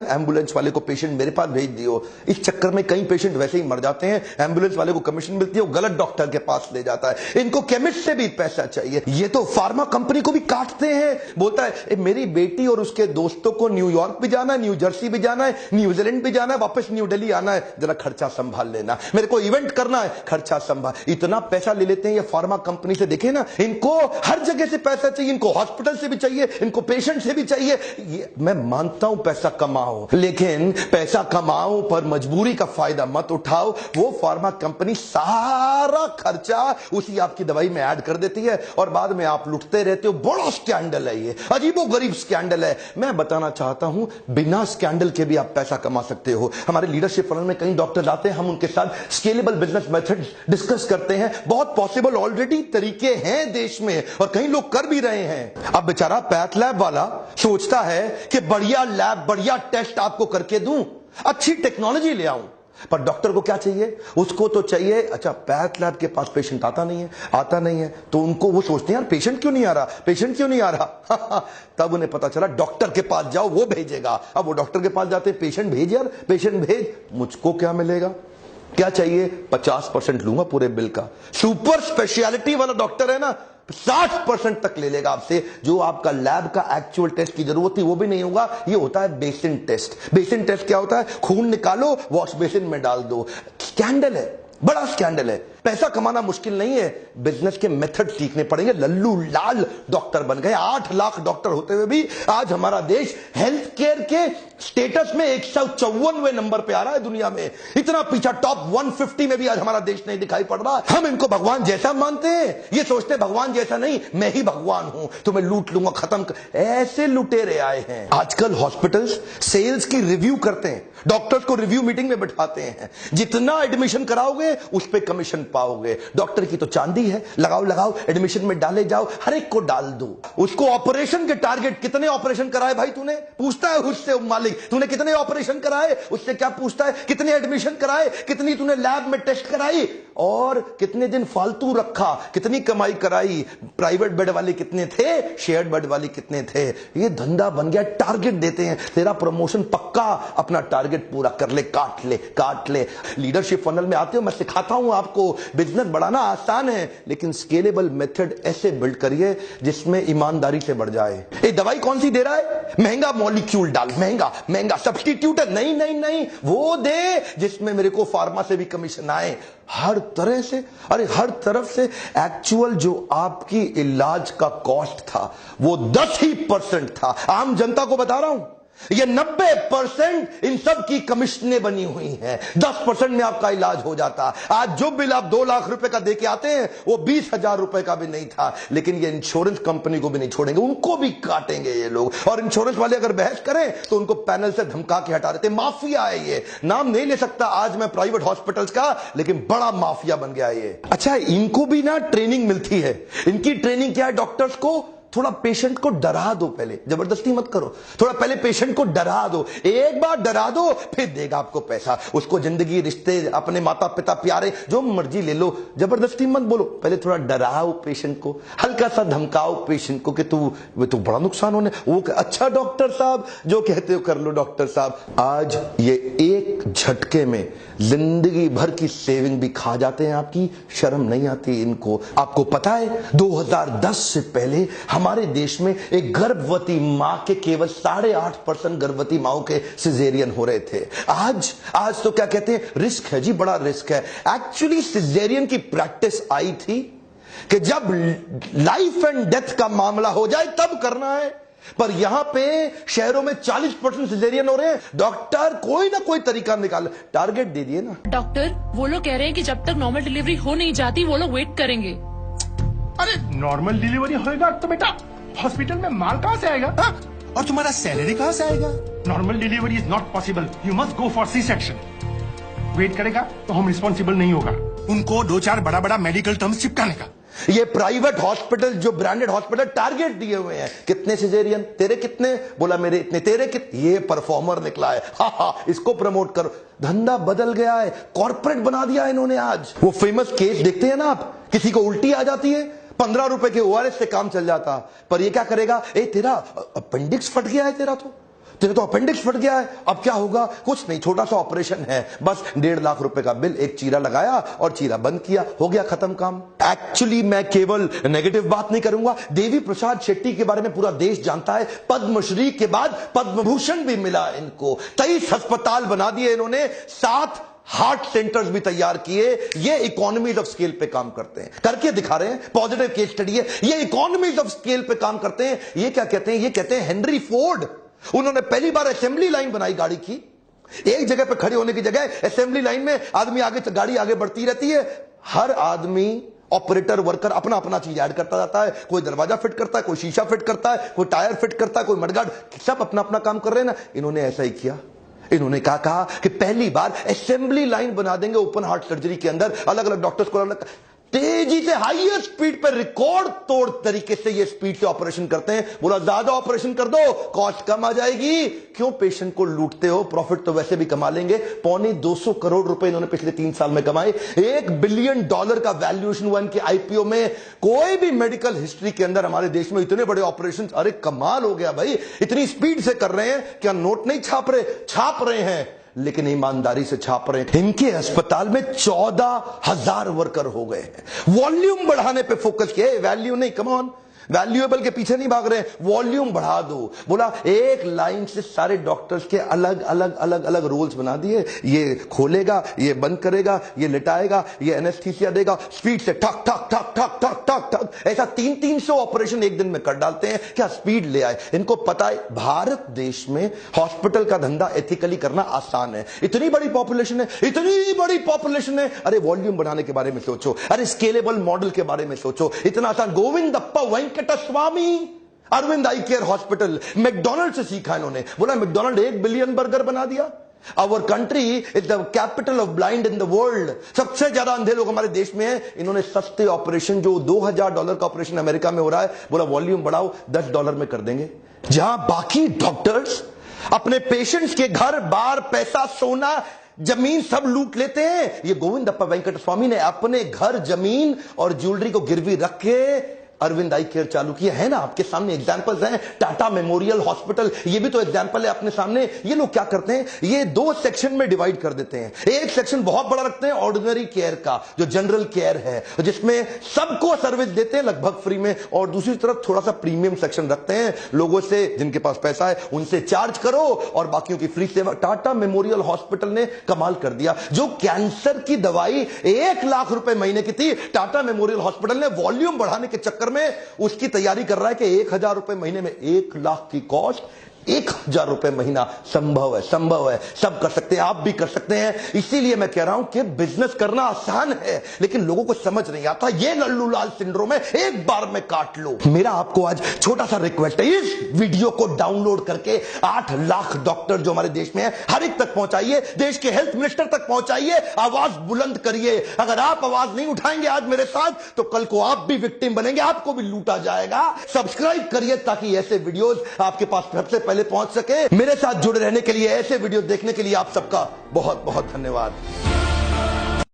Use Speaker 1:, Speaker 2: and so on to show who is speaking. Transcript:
Speaker 1: Ambulance वाले को patient मेरे पास भेज दियो। इस चक्कर में कई पेशेंट वैसे ही मर जाते हैं, एम्बुलेंस वाले को कमीशन मिलती है, वो गलत डॉक्टर के पास ले जाता है। इनको केमिस्ट से भी पैसा चाहिए। ये तो फार्मा कंपनी को भी काटते हैं। बोलता है मेरी बेटी और उसके दोस्तों को न्यूयॉर्क भी जाना है, न्यू जर्सी भी जाना है, न्यूजीलैंड भी जाना है, वापस न्यू दिल्ली आना है, जरा खर्चा संभाल लेना, मेरे को इवेंट करना है, खर्चा संभाल। इतना पैसा ले लेते हैं ये फार्मा कंपनी से। देखे ना, इनको हर जगह से पैसा चाहिए, इनको हॉस्पिटल से भी चाहिए, इनको पेशेंट से भी चाहिए। मैं मानता हूं पैसा कमाओ, लेकिन पैसा कमाओ पर मजबूरी का फायदा मत उठाओ। वो फार्मा कंपनी सारा खर्चा उसी आपकी दवाई में ऐड कर देती है और बाद में आप लुटते रहते हो। बड़ा स्कैंडल है ये, अजीबो गरीब स्कैंडल है। मैं बताना चाहता हूं बिना स्कैंडल के भी आप पैसा कमा सकते हो। हमारे लीडरशिप फनल में कई डॉक्टर आते हैं, हम उनके साथ स्केलेबल बिजनेस मेथड डिस्कस करते हैं। बहुत पॉसिबल ऑलरेडी तरीके हैं देश में और कई लोग कर भी रहे हैं। अब बेचारा पैथ लैब वाला सोचता है कि बढ़िया लैब, बढ़िया टेस्ट आपको करके दूं, अच्छी टेक्नोलॉजी ले आऊं, पर डॉक्टर को क्या चाहिए? उसको तो चाहिए अच्छा पैथ लैब के पास पेशेंट आता नहीं है तो उनको वो सोचते हैं यार पेशेंट क्यों नहीं आ रहा तब उन्हें पता चला डॉक्टर के पास जाओ, वो भेजेगा। अब वो डॉक्टर के पास जाते हैं, पेशेंट भेज यार, पेशेंट भेज, मुझको क्या मिलेगा? क्या चाहिए? 50% लूंगा पूरे बिल का। सुपर स्पेशलिटी वाला डॉक्टर है ना, 60% तक ले लेगा आपसे। जो आपका लैब का एक्चुअल टेस्ट की जरूरत थी वो भी नहीं होगा। ये होता है बेसिन टेस्ट। बेसिन टेस्ट क्या होता है? खून निकालो, वॉश बेसिन में डाल दो। स्कैंडल है, बड़ा स्कैंडल है। पैसा कमाना मुश्किल नहीं है, बिजनेस के मेथड सीखने पड़ेंगे। लल्लू लाल डॉक्टर बन गए। 8 लाख डॉक्टर होते हुए भी आज हमारा देश हेल्थ केयर के स्टेटस में 154वें नंबर पे आ रहा है दुनिया में। इतना पीछा, टॉप 150 में भी आज हमारा देश नहीं दिखाई पड़ रहा। हम इनको भगवान जैसा मानते हैं, ये सोचते हैं भगवान जैसा नहीं, मैं ही भगवान हूं, तुम्हें लूट लूंगा, खत्म कर। ऐसे लुटेरे आए हैं। आजकल हॉस्पिटल्स सेल्स की रिव्यू करते हैं, डॉक्टर्स को रिव्यू मीटिंग में बिठाते हैं। जितना एडमिशन कराओगे उस पर कमीशन पाओगे। डॉक्टर की तो चांदी है, लगाओ एडमिशन में डाले जाओ, हर एक को डाल दो। उसको ऑपरेशन के टारगेट, कितने ऑपरेशन कराए भाई तूने, पूछता है उससे मालिक, तूने कितने ऑपरेशन कराए? उससे क्या पूछता है? कितने एडमिशन कराए, कितनी तूने लैब में टेस्ट कराई और कितने दिन फालतू रखा, कितनी कमाई कराई, प्राइवेट बेड वाले कितने थे, शेयर्ड बेड वाले कितने थे। ये धंधा बन गया। टारगेट देते हैं, तेरा प्रमोशन पक्का, अपना टारगेट पूरा कर ले, काट ले। लीडरशिप फनल में आते हो, मैं सिखाता हूं आपको। बिजनेस बढ़ाना आसान है, लेकिन स्केलेबल मेथड ऐसे बिल्ड करिए जिसमें ईमानदारी से बढ़ जाए। ये दवाई कौन सी दे रहा है? महंगा मॉलिक्यूल डाल, महंगा सब्स्टिट्यूट है। नहीं, वो दे जिसमें मेरे को फार्मा से भी कमीशन आए। हर तरह से, अरे हर तरफ से। एक्चुअल जो आपकी इलाज का कॉस्ट था वो 10% था। आम जनता को बता रहा हूं, ये 90% इन सब की कमीशनें बनी हुई हैं। 10% में आपका इलाज हो जाता। आज जो बिल आप 2 लाख रुपए का देके आते हैं वो 20,000 रुपए का भी नहीं था। लेकिन ये इंश्योरेंस कंपनी को भी नहीं छोड़ेंगे, उनको भी काटेंगे ये लोग। और इंश्योरेंस वाले अगर बहस करें तो उनको पैनल से धमका के हटा देते। माफिया है ये, नाम नहीं ले सकता आज मैं प्राइवेट हॉस्पिटल्स का, लेकिन बड़ा माफिया बन गया ये। अच्छा, इनको भी ना ट्रेनिंग मिलती है। इनकी ट्रेनिंग क्या है? डॉक्टर्स को थोड़ा पेशेंट को डरा दो, पहले जबरदस्ती मत करो, थोड़ा पहले पेशेंट को डरा दो। एक बार डरा दो फिर देगा आपको पैसा। उसको जिंदगी, रिश्ते, अपने माता पिता, प्यारे जो मर्जी ले लो, जबरदस्ती मत बोलो। पहले थोड़ा डराओ पेशेंट को, हल्का सा धमकाओ पेशेंट को कि तू बड़ा नुकसान होने। वो अच्छा डॉक्टर साहब जो कहते हो कर लो डॉक्टर साहब। आज ये एक झटके में जिंदगी भर की सेविंग भी खा जाते हैं आपकी। शर्म नहीं आती इनको। आपको पता है 2010 से पहले हमारे देश में एक गर्भवती मां के केवल 8.5% गर्भवती माओं के सिजेरियन हो रहे थे। आज तो क्या कहते हैं, रिस्क है जी, बड़ा रिस्क है। एक्चुअली सिजेरियन की प्रैक्टिस आई थी कि जब लाइफ एंड डेथ का मामला हो जाए तब करना है, पर यहां पे शहरों में 40% सिजेरियन हो रहे हैं। डॉक्टर कोई ना कोई तरीका निकाल, टारगेट दे दिए ना।
Speaker 2: डॉक्टर वो लोग कह रहे हैं कि जब तक नॉर्मल डिलीवरी हो नहीं जाती वो लोग वेट करेंगे।
Speaker 3: अरे नॉर्मल डिलीवरी होएगा तो बेटा हॉस्पिटल में माल कहाँ से आएगा? हा?
Speaker 4: और तुम्हारा सैलरी कहाँ से आएगा?
Speaker 3: Normal delivery is not possible, you must go for C section. Wait करेगा तो हम रिस्पॉन्सिबल नहीं होगा।
Speaker 4: उनको 2-4 बड़ा मेडिकल टर्म्स चिपकाने का।
Speaker 1: ये प्राइवेट हॉस्पिटल, जो ब्रांडेड हॉस्पिटल, टारगेट दिए हुए हैं। कितने सिजेरियन? तेरे कितने? बोला मेरे इतने। तेरे कितने? ये परफॉर्मर निकला है। इसको प्रमोट करो। धंधा बदल गया है, कॉर्पोरेट बना दिया इन्होंने। आज वो फेमस केस देखते हैं ना आप, किसी को उल्टी आ जाती है, 15 रुपए के ORS से काम चल जाता। पर ये क्या करेगा? तेरा अपेंडिक्स फट गया है तेरा, तेरे तो अपेंडिक्स फट गया है, अब क्या होगा? कुछ नहीं, छोटा सा ऑपरेशन है, बस 1.5 लाख रुपए का बिल, एक चीरा लगाया और चीरा बंद किया, हो गया खत्म काम। एक्चुअली मैं केवल नेगेटिव बात नहीं करूंगा, देवी प्रसाद शेट्टी के बारे में पूरा देश जानता है। पद्मश्री के बाद पद्म भूषण भी मिला इनको, 23 अस्पताल बना दिए इन्होंने, 7 हार्ट सेंटर्स भी तैयार किए। ये इकोनॉमीज ऑफ स्केल पे काम करते हैं, करके दिखा रहे हैं, पॉजिटिव केस स्टडी है। ये इकोनॉमीज ऑफ स्केल पे काम करते हैं। ये क्या कहते हैं? ये कहते हैं हेनरी फोर्ड, उन्होंने पहली बार असेंबली लाइन बनाई गाड़ी की। एक जगह पे खड़े होने की जगह असेंबली लाइन में आदमी आगे, गाड़ी आगे बढ़ती रहती है, हर आदमी ऑपरेटर वर्कर अपना अपना चीज ऐड करता जाता है। कोई दरवाजा फिट करता है, कोई शीशा फिट करता है, कोई टायर फिट करता है, कोई मडगार्ड, सब अपना अपना काम कर रहे हैं ना। इन्होंने ऐसा ही किया। इन्होंने कहा कि पहली बार असेंबली लाइन बना देंगे ओपन हार्ट सर्जरी के अंदर, अलग अलग डॉक्टर्स को अलग तेजी से हाईएस्ट स्पीड पर रिकॉर्ड तोड़ तरीके से ये स्पीड से ऑपरेशन करते हैं। बोला ज्यादा ऑपरेशन कर दो, कॉस्ट कम आ जाएगी। क्यों पेशेंट को लूटते हो? प्रॉफिट तो वैसे भी कमा लेंगे। 250 करोड़ रुपए इन्होंने पिछले 3 साल में कमाए। $1 बिलियन का वैल्यूएशन हुआ इनके आईपीओ में। कोई भी मेडिकल हिस्ट्री के अंदर हमारे देश में इतने बड़े ऑपरेशन, अरे कमाल हो गया भाई। इतनी स्पीड से कर रहे हैं, क्या नोट नहीं छाप रहे हैं, लेकिन ईमानदारी से छाप रहे हैं। इनके अस्पताल में 14,000 वर्कर हो गए हैं। वॉल्यूम बढ़ाने पे फोकस किया, वैल्यू नहीं, कम ऑन, वैल्यूएबल के पीछे नहीं भाग रहे हैं, वॉल्यूम बढ़ा दो। बोला एक लाइन से सारे डॉक्टर्स के अलग अलग अलग अलग रोल्स बना दिए। ये खोलेगा, ये बंद करेगा, ये लिटाएगा, ये एनेस्थीसिया देगा, स्पीड से ठक ठक ठक ठक ठक ठक ठक, ऐसा 300 ऑपरेशन एक दिन में कर डालते हैं। क्या स्पीड ले आए? इनको पता है भारत देश में हॉस्पिटल का धंधा एथिकली करना आसान है। इतनी बड़ी पॉपुलेशन है, इतनी बड़ी पॉपुलेशन है। अरे वॉल्यूम बढ़ाने के बारे में सोचो, अरे स्केलेबल मॉडल के बारे में सोचो, इतना आसान। गोविंदप्पा वेंकटस्वामी, अरविंद आई केयर हॉस्पिटल, मैकडॉनल्ड से सीखा इन्होंने। बोला मैकडॉनल्ड 1 बिलियन बर्गर बना दिया। Our country is the capital of blind in the world. सबसे ज्यादा अंधे लोग हमारे देश में हैं। इन्होंने सस्ते ऑपरेशन, जो $2,000 का ऑपरेशन अमेरिका में हो रहा है, बोला वॉल्यूम बढ़ाओ, $10 में कर देंगे। जहां बाकी डॉक्टर्स अपने पेशेंट्स के घर बार, पैसा, सोना, जमीन सब लूट लेते हैं, ये गोविंदप्पा वेंकटस्वामी ने अपने घर, जमीन और ज्वेलरी को गिरवी रख के अरविंद आई केयर चालू किया है ना। आपके सामने एग्जांपल्स हैं। टाटा मेमोरियल हॉस्पिटल, ये भी तो एग्जांपल है अपने सामने। ये लोग क्या करते हैं, ये 2 सेक्शन में डिवाइड कर देते हैं। एक सेक्शन बहुत बड़ा रखते हैं ऑर्डिनरी केयर का, जो जनरल केयर है, जिसमें सबको सर्विस देते हैं लगभग फ्री में, और दूसरी तरफ थोड़ा सा प्रीमियम सेक्शन रखते हैं, लोगों से जिनके पास पैसा है उनसे चार्ज करो और बाकियों की फ्री सेवा। टाटा मेमोरियल हॉस्पिटल ने कमाल कर दिया। जो कैंसर की दवाई 1 लाख रुपए महीने की थी, टाटा मेमोरियल हॉस्पिटल ने वॉल्यूम बढ़ाने के चक्कर में उसकी तैयारी कर रहा है कि 1,000 रुपए महीने में, 1 लाख की कॉस्ट, 1,000 रुपए महीना। संभव है, संभव है, सब कर सकते हैं, आप भी कर सकते हैं। इसीलिए मैं कह रहा हूं कि बिजनेस करना आसान है, लेकिन लोगों को समझ नहीं आता। ये लल्लू लाल सिंड्रोम है, एक बार में काट लो। मेरा आपको आज छोटा सा रिक्वेस्ट है, इस वीडियो को डाउनलोड करके 8 लाख डॉक्टर जो हमारे देश में है, हर एक तक पहुंचाइए, देश के हेल्थ मिनिस्टर तक पहुंचाइए, आवाज बुलंद करिए। अगर आप आवाज नहीं उठाएंगे आज मेरे साथ, तो कल को आप भी विक्टिम बनेंगे, आपको भी लूटा जाएगा। सब्सक्राइब करिए ताकि ऐसे वीडियोस आपके पास सबसे पहले पहुंच सके। मेरे साथ जुड़े रहने के लिए, ऐसे वीडियो देखने के लिए आप सबका बहुत बहुत धन्यवाद।